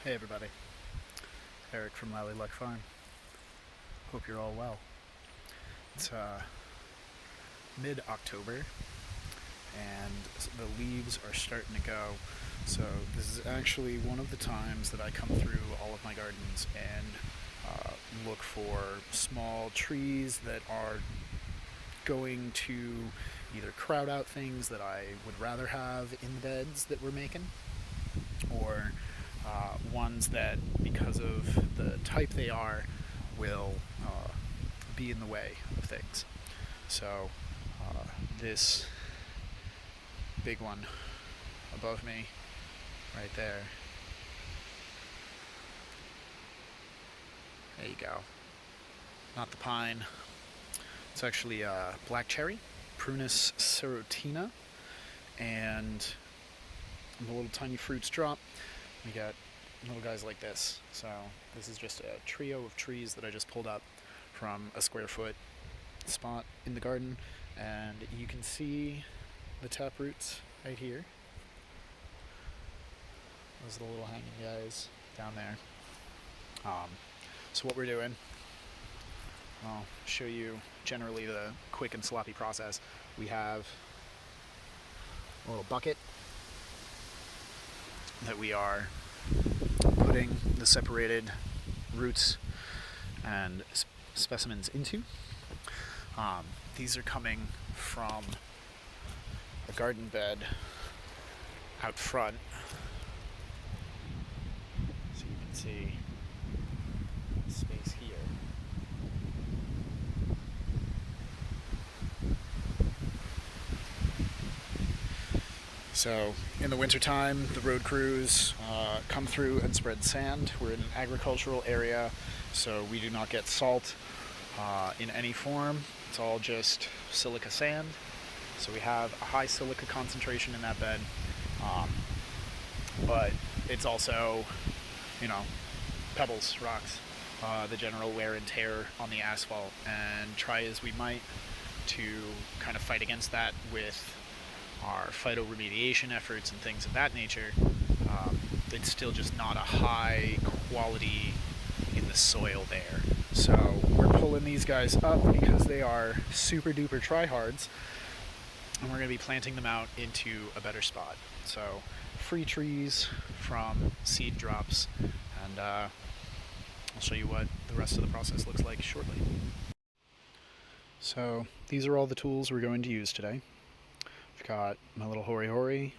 Hey everybody, Eric from Lally Luck Farm. Hope you're all well. It's mid-October and the leaves are starting to go. So this is actually one of the times that I come through all of my gardens and look for small trees that are going to either crowd out things that I would rather have in the beds that we're making, or ones that, because of the type they are, will be in the way of things. So this big one above me, right there, there you go. Not the pine. It's actually a black cherry, Prunus Cerutina, and the little tiny fruits drop. We got little guys like this. So this is just a trio of trees that I just pulled up from a square foot spot in the garden, and you can see the tap roots right here. Those are the little hanging guys down there. So what we're doing, I'll show you generally the quick and sloppy process. We have a little bucket that we are putting the separated roots and specimens into. These are coming from a garden bed out front, so you can see the space here. So in the wintertime, the road crews come through and spread sand. We're in an agricultural area, so we do not get salt in any form. It's all just silica sand. So we have a high silica concentration in that bed, but it's also, pebbles, rocks, the general wear and tear on the asphalt. And try as we might to kind of fight against that with our phytoremediation efforts and things of that nature, it's still just not a high quality in the soil there. So we're pulling these guys up because they are super duper tryhards, and we're going to be planting them out into a better spot. So free trees from seed drops, and I'll show you what the rest of the process looks like shortly. So these are all the tools we're going to use today. I've got my little hori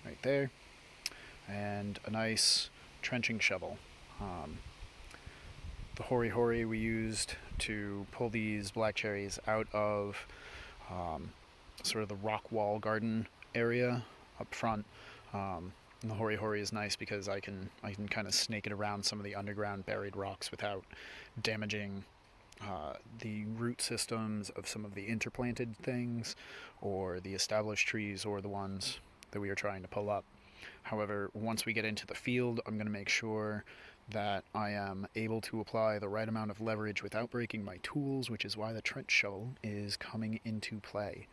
right there, and a nice trenching shovel. The hori we used to pull these black cherries out of sort of the rock wall garden area up front. And the hori is nice because I can kind of snake it around some of the underground buried rocks without damaging the root systems of some of the interplanted things, or the established trees, or the ones that we are trying to pull up. However, once we get into the field, I'm going to make sure that I am able to apply the right amount of leverage without breaking my tools, which is why the trench shovel is coming into play.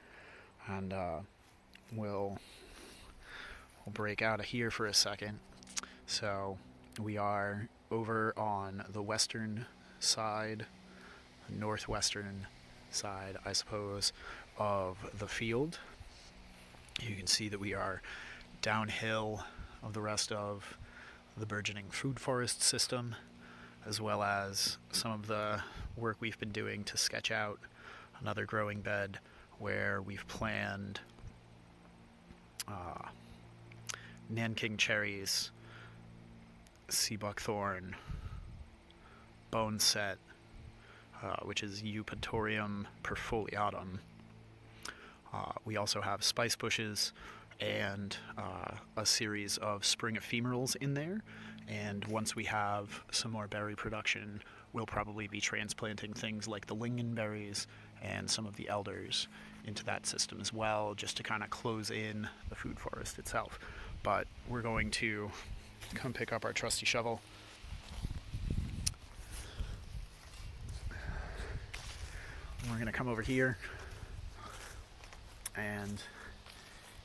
And we'll break out of here for a second. So we are over on the western side, northwestern side, I suppose, of the field. You can see that we are downhill of the rest of the burgeoning food forest system, as well as some of the work we've been doing to sketch out another growing bed where we've planned Nanking cherries, sea buckthorn, boneset, which is Eupatorium perfoliatum. We also have spice bushes and a series of spring ephemerals in there. And once we have some more berry production, we'll probably be transplanting things like the lingonberries and some of the elders into that system as well, just to kind of close in the food forest itself. But we're going to come pick up our trusty shovel. We're going to come over here, and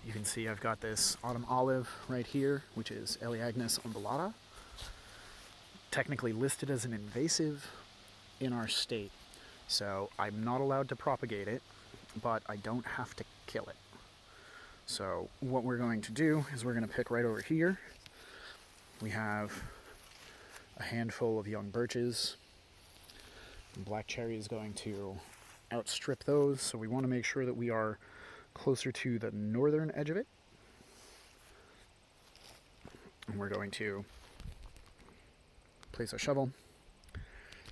You can see I've got this autumn olive right here, which is Elaeagnus umbellata, technically listed as an invasive in our state. So I'm not allowed to propagate it, but I don't have to kill it. So what we're going to do is we're going to pick right over here. We have a handful of young birches. And black cherry is going to outstrip those, so we want to make sure that we are closer to the northern edge of it. And we're going to place our shovel,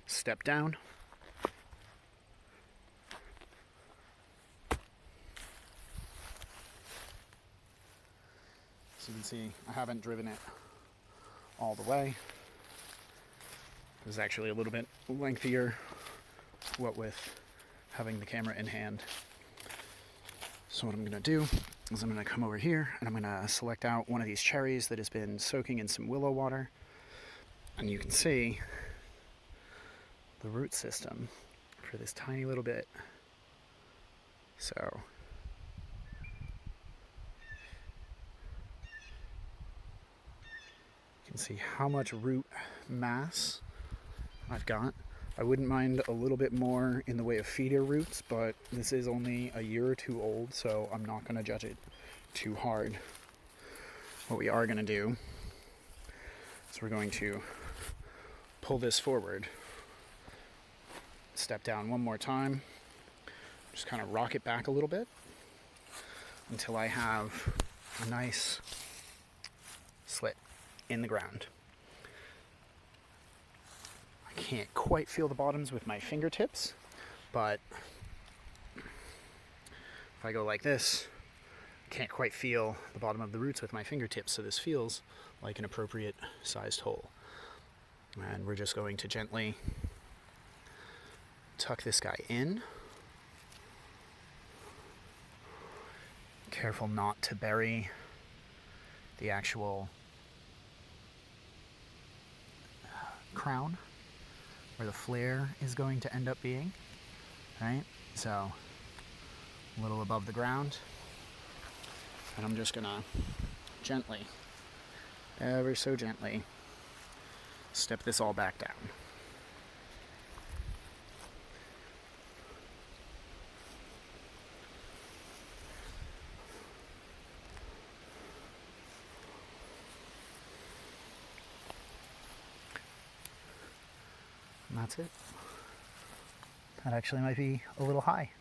step down, so you can see I haven't driven it all the way. It was actually a little bit lengthier, what with having the camera in hand. So what I'm going to do is I'm going to come over here and I'm going to select out one of these cherries that has been soaking in some willow water. And you can see the root system for this tiny little bit. So you can see how much root mass I've got. I wouldn't mind a little bit more in the way of feeder roots, but this is only a year or two old, so I'm not going to judge it too hard. What we are going to do is we're going to pull this forward, step down one more time, just kind of rock it back a little bit until I have a nice slit in the ground. I can't quite feel the bottoms with my fingertips, but if I go like this, I can't quite feel the bottom of the roots with my fingertips, so this feels like an appropriate sized hole. And we're just going to gently tuck this guy in. Careful not to bury the actual crown where the flare is going to end up being, right? So a little above the ground, and I'm just gonna gently, ever so gently, step this all back down. And that's it. That actually might be a little high.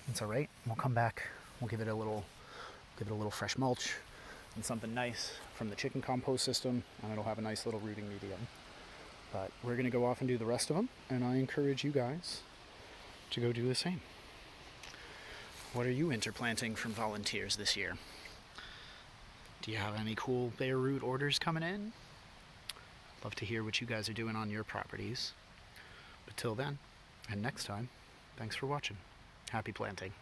It's all right. We'll come back. We'll give it a little fresh mulch and something nice from the chicken compost system, and it'll have a nice little rooting medium. But we're going to go off and do the rest of them, and I encourage you guys to go do the same. What are you interplanting from volunteers this year? Do you have any cool bare root orders coming in? Love to hear what you guys are doing on your properties. But till then, and next time, thanks for watching. Happy planting.